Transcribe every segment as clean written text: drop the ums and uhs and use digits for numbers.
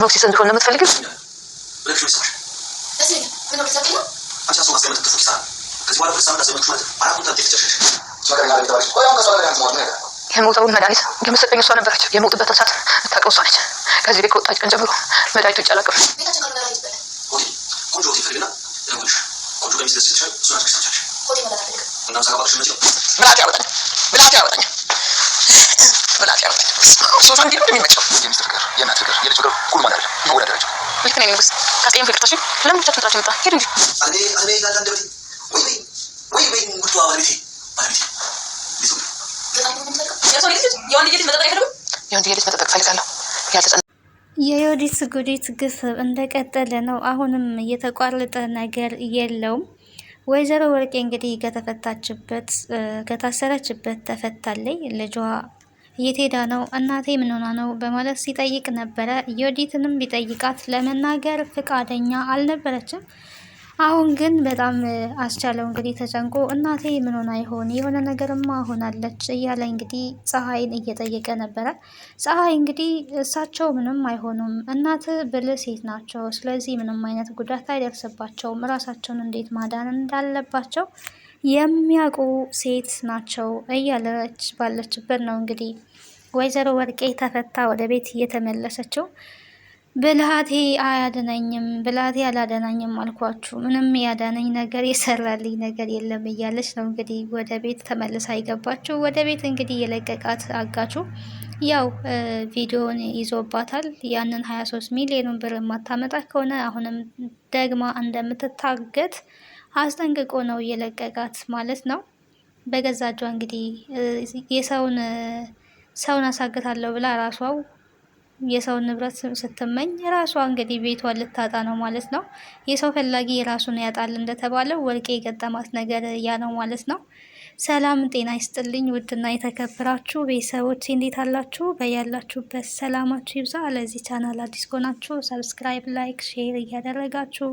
ሞክሲስ እንዲሆን ነው የምትፈልጊው? ለክሽ ይሰማሽ እዚህ ምን ነው ተሰጥቶ አንቺ አሱ ማስቀመጥ ተፈቂ ሳል ከዚህ በኋላ ፍርሳም ታሰመች ማለት አራቱን ታጥፍ ተጨሸሽ ቸገረኛ ለታውሽ ቆያም ከሰው ጋር አንተ ማለት ነው የሞተውን መድኃኒት የምትሰጠኝ እሷ ነበረች። የሞትበትን ሰዓት ታውቀው እሷ ነች። ከዚህ ቤት ከወጣች ቀን ጀምሮ መድኃኒቱ ይጨላቀም ቤታችን ጋር ነው ይበላል። ቆንጆ ሆቴል ፈልግና ለምንሽ ቆንጆ ቀሚስ ደስ ይልሻል። እሱ አድርገሽ ታቻለሽ። ሆቴል ማለት ነው እናም ሳባሽ ነው ብላት ያወጣኝ ሶፋን ቢሉ እንደሚመቸው የሚስትር ጋር የእናት ፍቅር የልጅ ፍቅር ሁሉ ማለት ነው ይወዳደራቸው። ልክ ነኝ ንጉስ። ካስጠየም ፍቅርታሽ ለምን ብቻ ትንጥራችሁ መጣ ሄዱ እንጂ እኔ ያለ አንደበቴ ወይ ጉርቷ ባለቤቴ የወንድ ልጅ መጠበቅ ፈልጋለሁ። የዮዲት ጉዲት ግፍ እንደቀጠለ ነው። አሁንም እየተቋረጠ ነገር የለውም። ወይዘሮ ወርቄ እንግዲህ ከታሰረችበት ተፈታለይ። ልጇ የት ሄዳ ነው እናቴ ምን ሆና ነው በማለት ሲጠይቅ ነበረ። ዮዲትንም ቢጠይቃት ለመናገር ፍቃደኛ አልነበረችም። አሁን ግን በጣም አስቻለው እንግዲህ ተጨንቆ እናቴ ምን ሆና ይሆን የሆነ ነገርማ ሆናለች እያለ እንግዲህ ፀሐይን እየጠየቀ ነበረ። ፀሐይ እንግዲህ እሳቸው ምንም አይሆኑም፣ እናት ብልህ ሴት ናቸው፣ ስለዚህ ምንም አይነት ጉዳት አይደርስባቸውም፣ ራሳቸውን እንዴት ማዳን እንዳለባቸው የሚያውቁ ሴት ናቸው እያለች ባለችበት ነው እንግዲህ ወይዘሮ ወርቄ ተፈታ ወደ ቤት እየተመለሰችው። ብልሃቴ አያድነኝም፣ ብልሃቴ አላደናኝም አልኳችሁ፣ ምንም ያዳነኝ ነገር የሰራልኝ ነገር የለም እያለች ነው እንግዲህ ወደ ቤት ተመልሳ አይገባችሁ። ወደ ቤት እንግዲህ የለቀቃት አጋቹ ያው ቪዲዮን ይዞባታል። ያንን 23 ሚሊዮን ብር የማታመጣ ከሆነ አሁንም ደግማ እንደምትታገት አስጠንቅቆ ነው የለቀቃት ማለት ነው። በገዛጇ እንግዲህ ሰውን አሳግታለሁ ብላ ራሷው የሰውን ንብረት ስትመኝ ራሷ እንግዲህ ቤቷን ልታጣ ነው ማለት ነው። የሰው ፈላጊ የራሱን ያጣል እንደተባለው ወርቄ የገጠማት ነገር ያ ነው ማለት ነው። ሰላም ጤና ይስጥልኝ ውድና የተከበራችሁ ቤተሰቦች እንዴት አላችሁ? በያላችሁበት ሰላማችሁ ይብዛ። ለዚህ ቻናል አዲስ ከሆናችሁ ሰብስክራይብ፣ ላይክ፣ ሼር እያደረጋችሁ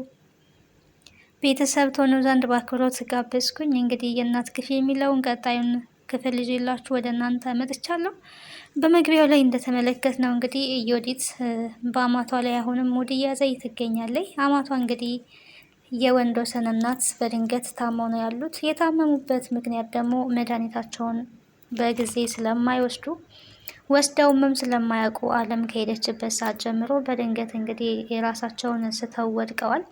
ቤተሰብ ትሆኑ ዘንድ በአክብሮት ጋበዝኩኝ። እንግዲህ የእናት ክፍል የሚለውን ቀጣዩን ክፍል ይዤላችሁ ወደ እናንተ መጥቻለሁ። በመግቢያው ላይ እንደተመለከት ነው እንግዲህ ዮዲት በአማቷ ላይ አሁንም ሙድ እያዘይ ትገኛለች። አማቷ እንግዲህ የወንዶሰን እናት በድንገት ታመው ነው ያሉት። የታመሙበት ምክንያት ደግሞ መድኃኒታቸውን በጊዜ ስለማይወስዱ ወስደውምም ስለማያውቁ ዓለም ከሄደችበት ሰዓት ጀምሮ በድንገት እንግዲህ የራሳቸውን ስተው ወድቀዋል።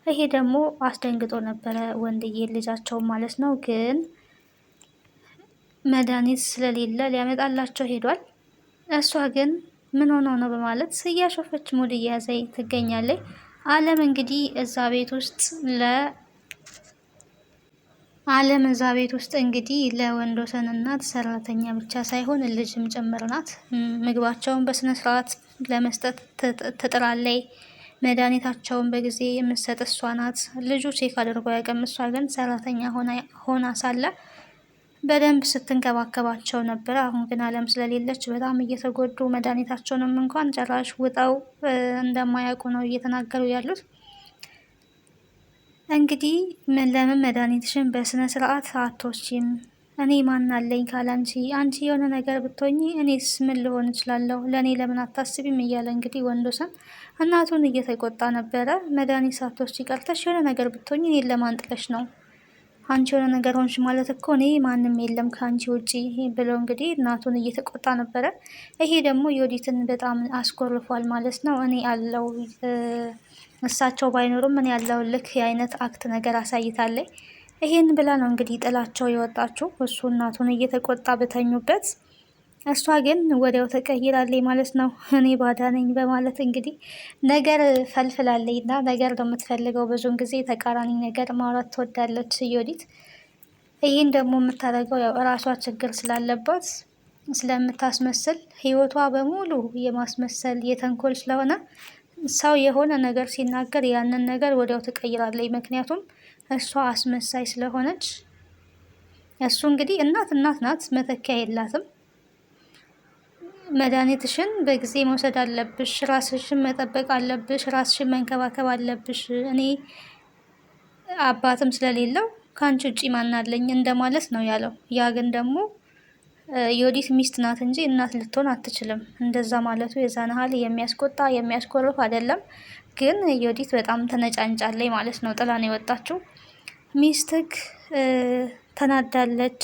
ይሄ ደግሞ አስደንግጦ ነበረ ወንድዬ ልጃቸው ማለት ነው። ግን መድኃኒት ስለሌለ ሊያመጣላቸው ሄዷል። እሷ ግን ምን ሆነው ነው በማለት እያሾፈች ሙድ እያዘይ ትገኛለች። ዓለም እንግዲህ እዛ ቤት ውስጥ እንግዲህ ለወንዶሰን እናት ሰራተኛ ብቻ ሳይሆን ልጅም ጭምር ናት። ምግባቸውን በስነ ስርዓት ለመስጠት ትጥራለች። መድኃኒታቸውን በጊዜ የምትሰጥ እሷ ናት። ልጁ ቼክ አድርጎ ያውቅም። እሷ ግን ሰራተኛ ሆና ሳለ በደንብ ስትንከባከባቸው ነበረ። አሁን ግን ዓለም ስለሌለች በጣም እየተጎዱ መድኃኒታቸውንም እንኳን ጭራሽ ውጠው እንደማያውቁ ነው እየተናገሩ ያሉት። እንግዲህ ለምን መድኃኒትሽን በስነ ስርዓት አትወስጂም? እኔ ማን አለኝ ካላንቺ? አንቺ የሆነ ነገር ብትሆኚ እኔስ ምን ልሆን እችላለሁ? ለእኔ ለምን አታስቢም? እያለ እንግዲህ ወንዶሰን እናቱን እየተቆጣ ነበረ። መድኃኒት ሳትወስጂ ቀርተሽ የሆነ ነገር ብትሆኚ እኔን ለማን ጥለሽ ነው? አንቺ የሆነ ነገር ሆንሽ ማለት እኮ እኔ ማንም የለም ከአንቺ ውጪ ብሎ እንግዲህ እናቱን እየተቆጣ ነበረ። ይሄ ደግሞ ዮዲትን በጣም አስኮርፏል ማለት ነው። እኔ አለው እሳቸው ባይኖሩም እኔ ያለው ልክ የአይነት አክት ነገር አሳይታለች። ይሄን ብላ ነው እንግዲህ ጥላቸው የወጣችው እሱ እናቱን እየተቆጣ በተኙበት። እሷ ግን ወዲያው ተቀይራለች ማለት ነው። እኔ ባዳ ነኝ በማለት እንግዲህ ነገር ፈልፍላለች እና ነገር ነው የምትፈልገው። ብዙውን ጊዜ ተቃራኒ ነገር ማውራት ትወዳለች ዮዲት። ይህን ደግሞ የምታደርገው ያው እራሷ ችግር ስላለባት ስለምታስመስል ህይወቷ በሙሉ የማስመሰል የተንኮል ስለሆነ ሰው የሆነ ነገር ሲናገር ያንን ነገር ወዲያው ትቀይራለች። ምክንያቱም እሷ አስመሳይ ስለሆነች። እሱ እንግዲህ እናት ናት፣ መተኪያ የላትም። መድኃኒትሽን በጊዜ መውሰድ አለብሽ፣ ራስሽን መጠበቅ አለብሽ፣ ራስሽን መንከባከብ አለብሽ። እኔ አባትም ስለሌለው ከአንቺ ውጪ ማናለኝ እንደማለት ነው ያለው። ያ ግን ደግሞ ዮዲት ሚስት ናት እንጂ እናት ልትሆን አትችልም። እንደዛ ማለቱ የዛን ያህል የሚያስቆጣ የሚያስኮርፍ አይደለም። ግን ዮዲት በጣም ተነጫንጫለች ማለት ነው። ጥላ ነው የወጣችው። ሚስትክ ተናዳለች።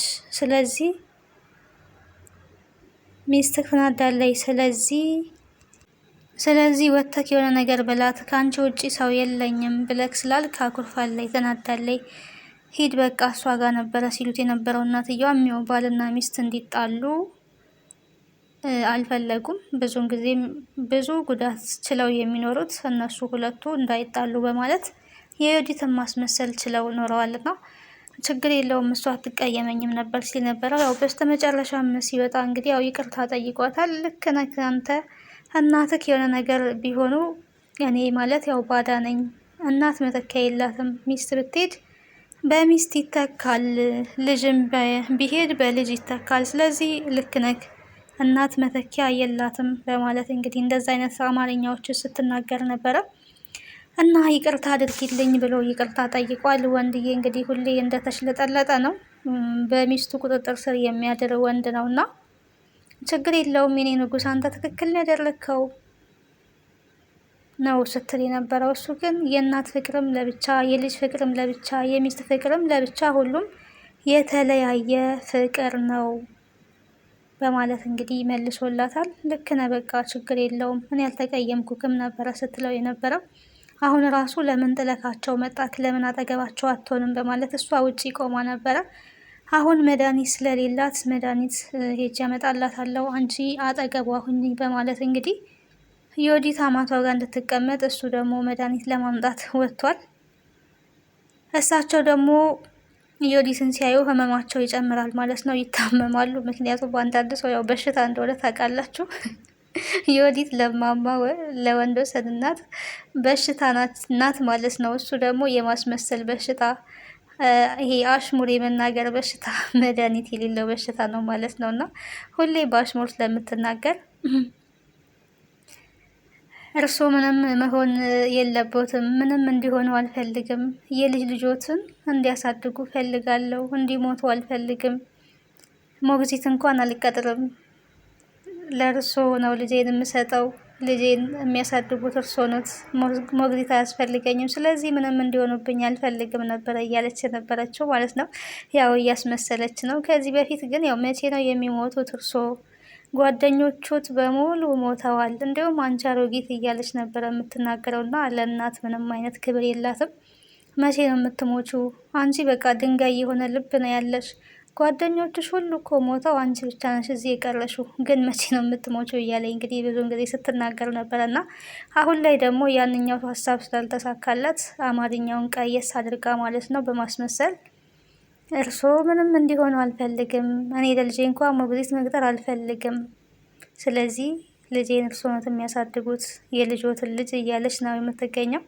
ስለዚህ ወጥተክ የሆነ ነገር በላት። ከአንቺ ውጪ ሰው የለኝም ብለክ ስላልክ አኩርፋለች፣ ተናዳለች። ሂድ በቃ እሷ ጋር ነበረ ሲሉት የነበረው እናትየዋ የሚው ባልና ሚስት እንዲጣሉ አልፈለጉም። ብዙውን ጊዜ ብዙ ጉዳት ችለው የሚኖሩት እነሱ ሁለቱ እንዳይጣሉ በማለት የዮዲትን ማስመሰል ችለው ኖረዋልና ችግር የለውም እሷ አትቀየመኝም ነበር ሲል ነበረው። ያው በስተመጨረሻም ሲወጣ እንግዲህ ያው ይቅርታ ጠይቋታል። ልክ ነህ አንተ እናትክ የሆነ ነገር ቢሆኑ እኔ ማለት ያው ባዳ ነኝ። እናት መተኪያ የላትም። ሚስት ብትሄድ በሚስት ይተካል፣ ልጅም ቢሄድ በልጅ ይተካል። ስለዚህ ልክ ነህ እናት መተኪያ የላትም በማለት እንግዲህ እንደዛ አይነት አማርኛዎች ስትናገር ነበረ። እና ይቅርታ አድርጊልኝ ብሎ ይቅርታ ጠይቋል። ወንድዬ እንግዲህ ሁሌ እንደተሽለጠለጠ ነው። በሚስቱ ቁጥጥር ስር የሚያድር ወንድ ነው እና ችግር የለውም የኔ ንጉስ፣ አንተ ትክክል ነው ያደረግከው ነው ስትል የነበረው። እሱ ግን የእናት ፍቅርም ለብቻ፣ የልጅ ፍቅርም ለብቻ፣ የሚስት ፍቅርም ለብቻ፣ ሁሉም የተለያየ ፍቅር ነው በማለት እንግዲህ መልሶላታል። ልክ ነህ በቃ ችግር የለውም እኔ ያልተቀየምኩክም ነበረ ስትለው የነበረው። አሁን ራሱ ለምን ጥለካቸው መጣክ? ለምን አጠገባቸው አትሆንም? በማለት እሷ ውጪ ቆማ ነበረ። አሁን መድኃኒት ስለሌላት መድኃኒት ሄጄ አመጣላታለሁ አንቺ አጠገቧ ሁኚ በማለት እንግዲህ ዮዲት አማቷ ጋር እንድትቀመጥ እሱ ደግሞ መድኃኒት ለማምጣት ወጥቷል። እሳቸው ደግሞ ዮዲትን ሲያዩ ህመማቸው ይጨምራል ማለት ነው። ይታመማሉ። ምክንያቱም በአንዳንድ ሰው ያው በሽታ እንደሆነ ታውቃላችሁ። ዮዲት ለማማ ለወንዶሰን እናት በሽታ ናት ማለት ነው። እሱ ደግሞ የማስመሰል በሽታ፣ ይሄ አሽሙር የመናገር በሽታ፣ መድኃኒት የሌለው በሽታ ነው ማለት ነው። እና ሁሌ በአሽሙር ስለምትናገር እርስዎ ምንም መሆን የለቦትም፣ ምንም እንዲሆኑ አልፈልግም፣ የልጅ ልጆትን እንዲያሳድጉ ፈልጋለሁ፣ እንዲሞቱ አልፈልግም፣ ሞግዚት እንኳን አልቀጥርም፣ ለእርስዎ ነው ልጄን የምሰጠው፣ ልጄን የሚያሳድጉት እርስዎ ኖት፣ ሞግዚት አያስፈልገኝም፣ ስለዚህ ምንም እንዲሆኑብኝ አልፈልግም ነበረ እያለች የነበረችው ማለት ነው። ያው እያስመሰለች ነው። ከዚህ በፊት ግን ያው መቼ ነው የሚሞቱት እርስዎ? ጓደኞቹት በሙሉ ሞተዋል፣ እንዲሁም አንቺ አሮጊት እያለች ነበረ የምትናገረው። እና ለእናት ምንም አይነት ክብር የላትም። መቼ ነው የምትሞቹ? አንቺ በቃ ድንጋይ የሆነ ልብ ነው ያለሽ። ጓደኞችሽ ሁሉ እኮ ሞተው አንቺ ብቻ ነሽ እዚህ የቀረሽው፣ ግን መቼ ነው የምትሞቹ? እያለ እንግዲህ ብዙውን ጊዜ ስትናገር ነበረ። እና አሁን ላይ ደግሞ ያንኛው ሀሳብ ስላልተሳካላት አማርኛውን ቀየስ አድርጋ ማለት ነው በማስመሰል እርስዎ ምንም እንዲሆኑ አልፈልግም፣ እኔ ለልጄ እንኳን ሞግዚት መቅጠር አልፈልግም፣ ስለዚህ ልጄን እርስዎ ናት የሚያሳድጉት፣ የልጆትን ልጅ እያለች ነው የምትገኘው።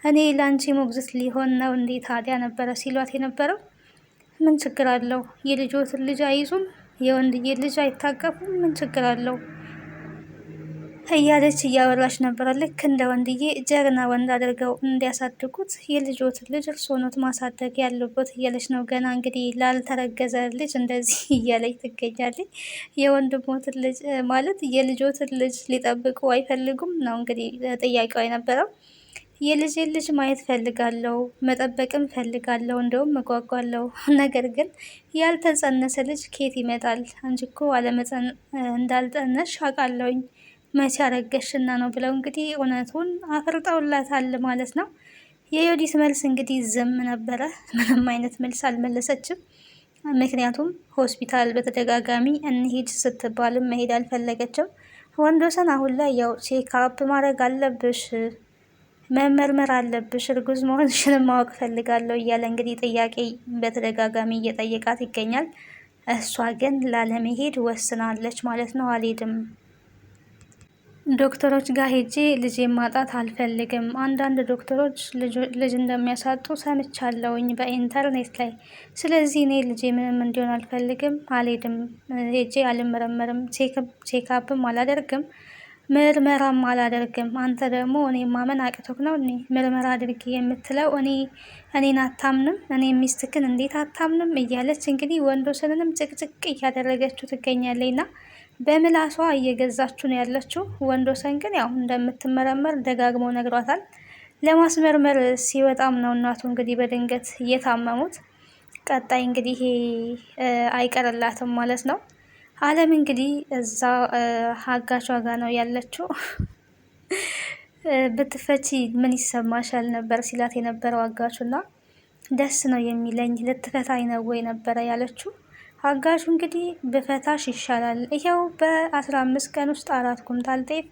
እኔ ለአንቺ ሞግዚት ሊሆን ነው እንዴ ታዲያ ነበረ ሲሏት የነበረው። ምን ችግር አለው? የልጆትን ልጅ አይዙም? የወንድዬ ልጅ አይታቀፉም? ምን ችግር አለው? እያለች እያወራች ነበረ። ልክ እንደ ወንድዬ ጀግና ወንድ አድርገው እንዲያሳድጉት የልጆትን ልጅ እርስዎ ኖት ማሳደግ ያለበት እያለች ነው። ገና እንግዲህ ላልተረገዘ ልጅ እንደዚህ እያለች ትገኛለች። የወንድሞትን ልጅ ማለት የልጆትን ልጅ ሊጠብቁ አይፈልጉም ነው እንግዲህ ጥያቄዋ የነበረው። የልጄን ልጅ ማየት ፈልጋለሁ፣ መጠበቅም ፈልጋለሁ፣ እንደውም መጓጓለሁ። ነገር ግን ያልተጸነሰ ልጅ ኬት ይመጣል? አንቺ እኮ እንዳልጠነሽ አውቃለሁኝ፣ መቼ አረገሽና ነው ብለው እንግዲህ እውነቱን አፍርጠውላታል ማለት ነው። የዮዲት መልስ እንግዲህ ዝም ነበረ። ምንም አይነት መልስ አልመለሰችም። ምክንያቱም ሆስፒታል በተደጋጋሚ እንሂድ ስትባልም መሄድ አልፈለገችም። ወንዶሰን አሁን ላይ ያው ቼክአፕ ማድረግ አለብሽ፣ መመርመር አለብሽ፣ እርጉዝ መሆንሽንም ማወቅ ፈልጋለሁ እያለ እንግዲህ ጥያቄ በተደጋጋሚ እየጠየቃት ይገኛል። እሷ ግን ላለመሄድ ወስናለች ማለት ነው። አልሄድም፣ ዶክተሮች ጋር ሄጄ ልጄ ማጣት አልፈልግም። አንዳንድ ዶክተሮች ልጅ እንደሚያሳጡ ሰምቻለሁኝ በኢንተርኔት ላይ። ስለዚህ እኔ ልጄ ምንም እንዲሆን አልፈልግም፣ አልሄድም፣ ሄጄ አልመረመርም፣ ቼክአፕም አላደርግም፣ ምርመራም አላደርግም። አንተ ደግሞ እኔ ማመን አቅቶክ ነው እኔ ምርመራ አድርጊ የምትለው? እኔን አታምንም? እኔ ሚስትክን እንዴት አታምንም? እያለች እንግዲህ ወንዶሰንንም ጭቅጭቅ እያደረገችው ትገኛለች። ና በምላሷ እየገዛችሁ ነው ያለችው። ወንዶሰን ግን ያው እንደምትመረመር ደጋግሞ ነግሯታል። ለማስመርመር ሲወጣም ነው እናቱ እንግዲህ በድንገት እየታመሙት። ቀጣይ እንግዲህ አይቀርላትም ማለት ነው። አለም እንግዲህ እዛ አጋቿ ጋር ነው ያለችው። ብትፈቺ ምን ይሰማሻል ነበር ሲላት የነበረው አጋቹና፣ ደስ ነው የሚለኝ ልትፈታኝ ነው ወይ ነበረ ያለችው። አጋቹ እንግዲህ ብፈታሽ ይሻላል፣ ይኸው በ15 ቀን ውስጥ 4 ኩንታል ጤፍ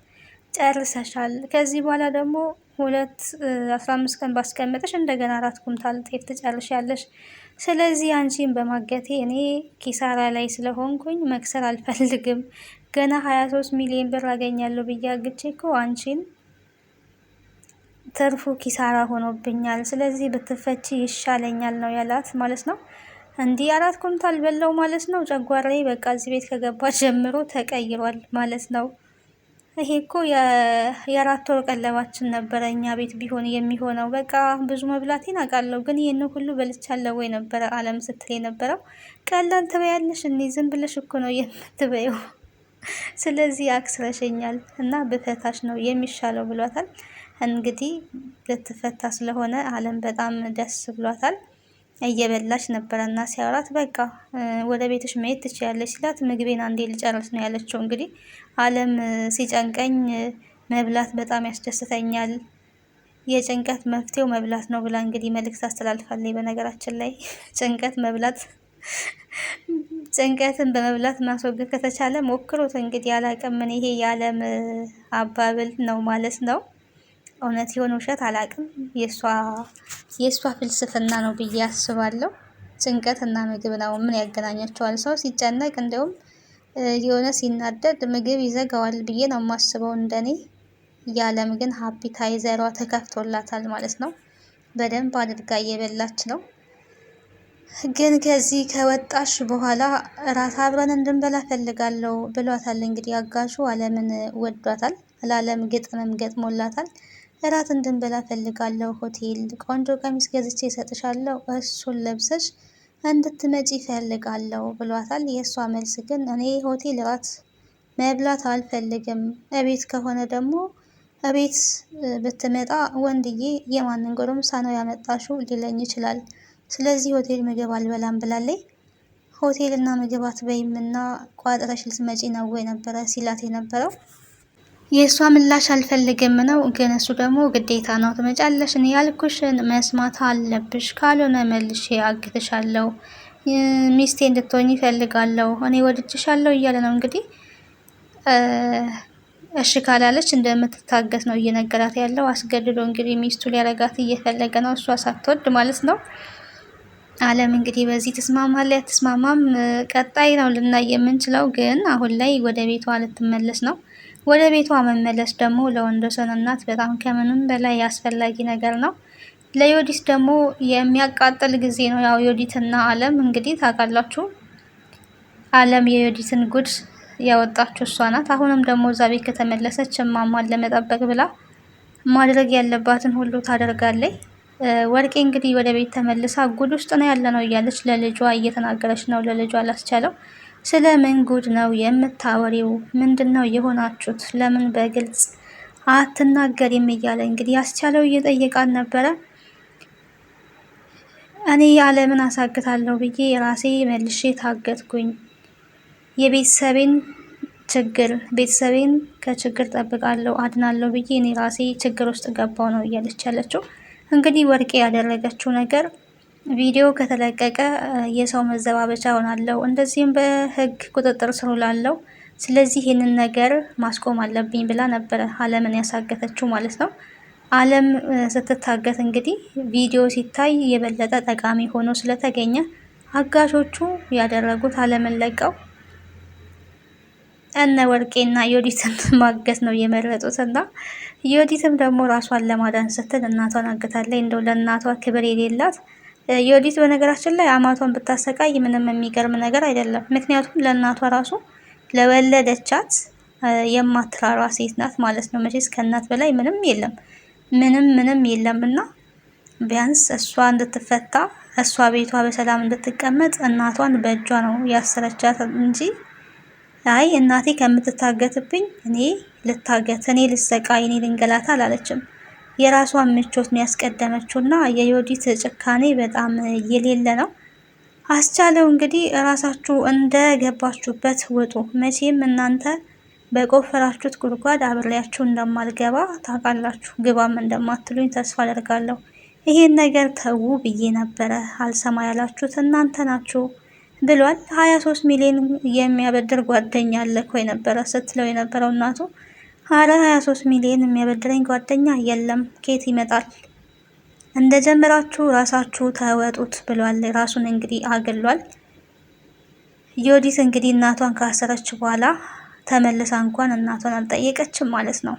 ጨርሰሻል። ከዚህ በኋላ ደግሞ 15 ቀን ባስቀምጥሽ እንደገና 4 ኩንታል ጤፍ ትጨርሻለሽ። ስለዚህ አንቺን በማገቴ እኔ ኪሳራ ላይ ስለሆንኩኝ መክሰር አልፈልግም። ገና 23 ሚሊዮን ብር አገኛለሁ ብዬ አግቼ እኮ አንቺን ትርፉ ኪሳራ ሆኖብኛል። ስለዚህ ብትፈቺ ይሻለኛል ነው ያላት ማለት ነው። እንዲህ 4 ኩንታል በላው ማለት ነው። ጨጓራዬ በቃ እዚህ ቤት ከገባ ጀምሮ ተቀይሯል ማለት ነው። ይሄ እኮ የ4 ወር ቀለባችን ነበረ እኛ ቤት ቢሆን የሚሆነው። በቃ ብዙ መብላቴን አውቃለሁ፣ ግን ይህን ሁሉ በልቻለሁ ወይ ነበረ አለም ስትል የነበረው። ቀላል ትበያለሽ እንዴ? ዝም ብለሽ እኮ ነው የምትበየው። ስለዚህ አክስረሽኛል እና ብፈታሽ ነው የሚሻለው ብሏታል። እንግዲህ ልትፈታ ስለሆነ አለም በጣም ደስ ብሏታል። እየበላች ነበረና ሲያወራት በቃ ወደ ቤትሽ መሄድ ትችያለሽ ሲላት ምግቤን አንዴ ልጨርስ ነው ያለችው። እንግዲህ አለም ሲጨንቀኝ መብላት በጣም ያስደስተኛል፣ የጭንቀት መፍትሄው መብላት ነው ብላ እንግዲህ መልእክት አስተላልፋለች። በነገራችን ላይ ጭንቀትን በመብላት ማስወገድ ከተቻለ ሞክሮት። እንግዲህ አላቅም፣ ይሄ የአለም አባብል ነው ማለት ነው። እውነት የሆነ ውሸት አላቅም። የእሷ ፍልስፍና ነው ብዬ አስባለሁ። ጭንቀት እና ምግብ ነው፣ ምን ያገናኛቸዋል? ሰው ሲጨነቅ እንዲሁም የሆነ ሲናደድ ምግብ ይዘጋዋል ብዬ ነው የማስበው እንደኔ። የአለም ግን ሀፒታይዘሯ ተከፍቶላታል ማለት ነው። በደንብ አድርጋ እየበላች ነው። ግን ከዚህ ከወጣሽ በኋላ እራት አብረን እንድንበላ ፈልጋለሁ ብሏታል። እንግዲህ አጋሹ አለምን ወዷታል። ለአለም ግጥምም ገጥሞላታል። እራት እንድንበላ ፈልጋለሁ፣ ሆቴል ቆንጆ ቀሚስ ገዝቼ እሰጥሻለሁ፣ እሱን ለብሰሽ እንድትመጪ ፈልጋለሁ ብሏታል። የእሷ መልስ ግን እኔ ሆቴል እራት መብላት አልፈልግም፣ እቤት ከሆነ ደግሞ እቤት ብትመጣ ወንድዬ የማንን ጎረምሳ ነው ያመጣሽው ሊለኝ ይችላል። ስለዚህ ሆቴል ምግብ አልበላም ብላለች። ሆቴል እና ምግብ አትበይምና ቋጥረሽ ልትመጪ ነው ወይ ነበረ ሲላት የነበረው። የእሷ ምላሽ አልፈልግም ነው፣ ግን እሱ ደግሞ ግዴታ ነው ትመጫለሽ፣ እኔ ያልኩሽን መስማት አለብሽ፣ ካልሆነ መልሼ አግትሻለሁ፣ ሚስቴ እንድትሆኝ ይፈልጋለሁ፣ እኔ ወድጅሻለሁ እያለ ነው እንግዲህ። እሺ ካላለች እንደምትታገት ነው እየነገራት ያለው። አስገድዶ እንግዲህ ሚስቱ ሊያረጋት እየፈለገ ነው፣ እሷ ሳትወድ ማለት ነው። አለም እንግዲህ በዚህ ትስማማለች አትስማማም ቀጣይ ነው ልናይ የምንችለው። ግን አሁን ላይ ወደ ቤቷ ልትመለስ ነው። ወደ ቤቷ መመለስ ደግሞ ለወንዶሰን እናት በጣም ከምንም በላይ አስፈላጊ ነገር ነው። ለዮዲት ደግሞ የሚያቃጥል ጊዜ ነው። ያው ዮዲትና አለም እንግዲህ ታውቃላችሁ፣ አለም የዮዲትን ጉድ ያወጣችው እሷ ናት። አሁንም ደግሞ እዛ ቤት ከተመለሰች እማሟን ለመጠበቅ ብላ ማድረግ ያለባትን ሁሉ ታደርጋለች። ወርቄ እንግዲህ ወደ ቤት ተመልሳ ጉድ ውስጥ ነው ያለ ነው እያለች ለልጇ እየተናገረች ነው። ለልጇ ላስቻለው ስለ ምን ጉድ ነው የምታወሪው? ምንድን ነው የሆናችሁት? ለምን በግልጽ አትናገሪም? እያለ እንግዲህ ያስቻለው እየጠየቃን ነበረ። እኔ አለምን አሳግታለሁ ብዬ ራሴ መልሼ ታገትኩኝ። የቤተሰቤን ችግር ቤተሰቤን ከችግር ጠብቃለሁ አድናለሁ ብዬ እኔ ራሴ ችግር ውስጥ ገባው ነው እያለች ያለችው። እንግዲህ ወርቄ ያደረገችው ነገር ቪዲዮ ከተለቀቀ የሰው መዘባበቻ ሆናለሁ፣ እንደዚህም በህግ ቁጥጥር ስር ውላለሁ፣ ስለዚህ ይህንን ነገር ማስቆም አለብኝ ብላ ነበረ አለምን ያሳገተችው ማለት ነው። አለም ስትታገት እንግዲህ ቪዲዮ ሲታይ የበለጠ ጠቃሚ ሆኖ ስለተገኘ አጋሾቹ ያደረጉት አለምን ለቀው እነ ወርቄና ዮዲትን ማገት ነው የመረጡትና ዮዲትም ደግሞ ራሷን ለማዳን ስትል እናቷን አግታለች። እንደው ለእናቷ ክብር የሌላት ዮዲት በነገራችን ላይ አማቷን ብታሰቃይ ምንም የሚገርም ነገር አይደለም። ምክንያቱም ለእናቷ ራሱ ለወለደቻት የማትራራ ሴት ናት ማለት ነው። መቼስ ከእናት በላይ ምንም የለም፣ ምንም የለም። እና ቢያንስ እሷ እንድትፈታ እሷ ቤቷ በሰላም እንድትቀመጥ እናቷን በእጇ ነው ያሰረቻት እንጂ አይ እናቴ ከምትታገትብኝ እኔ ልታገት፣ እኔ ልሰቃይ፣ እኔ ልንገላታ አላለችም። የራሷን ምቾት ነው ያስቀደመችው እና የዮዲት ጭካኔ በጣም የሌለ ነው። አስቻለው እንግዲህ እራሳችሁ እንደገባችሁበት ውጡ። መቼም እናንተ በቆፈራችሁት ጉድጓድ አብሬያችሁ እንደማልገባ ታውቃላችሁ። ግባም እንደማትሉኝ ተስፋ አደርጋለሁ። ይሄን ነገር ተዉ ብዬ ነበረ፣ አልሰማ ያላችሁት እናንተ ናችሁ ብሏል። 23 ሚሊዮን የሚያበድር ጓደኛ አለ እኮ የነበረ ስትለው የነበረው እናቱ። አረ 23 ሚሊዮን የሚያበድረኝ ጓደኛ የለም፣ ኬት ይመጣል? እንደጀመራችሁ ራሳችሁ ተወጡት ብሏል። ራሱን እንግዲህ አግሏል። ዮዲት እንግዲህ እናቷን ካሰረች በኋላ ተመልሳ እንኳን እናቷን አልጠየቀችም ማለት ነው።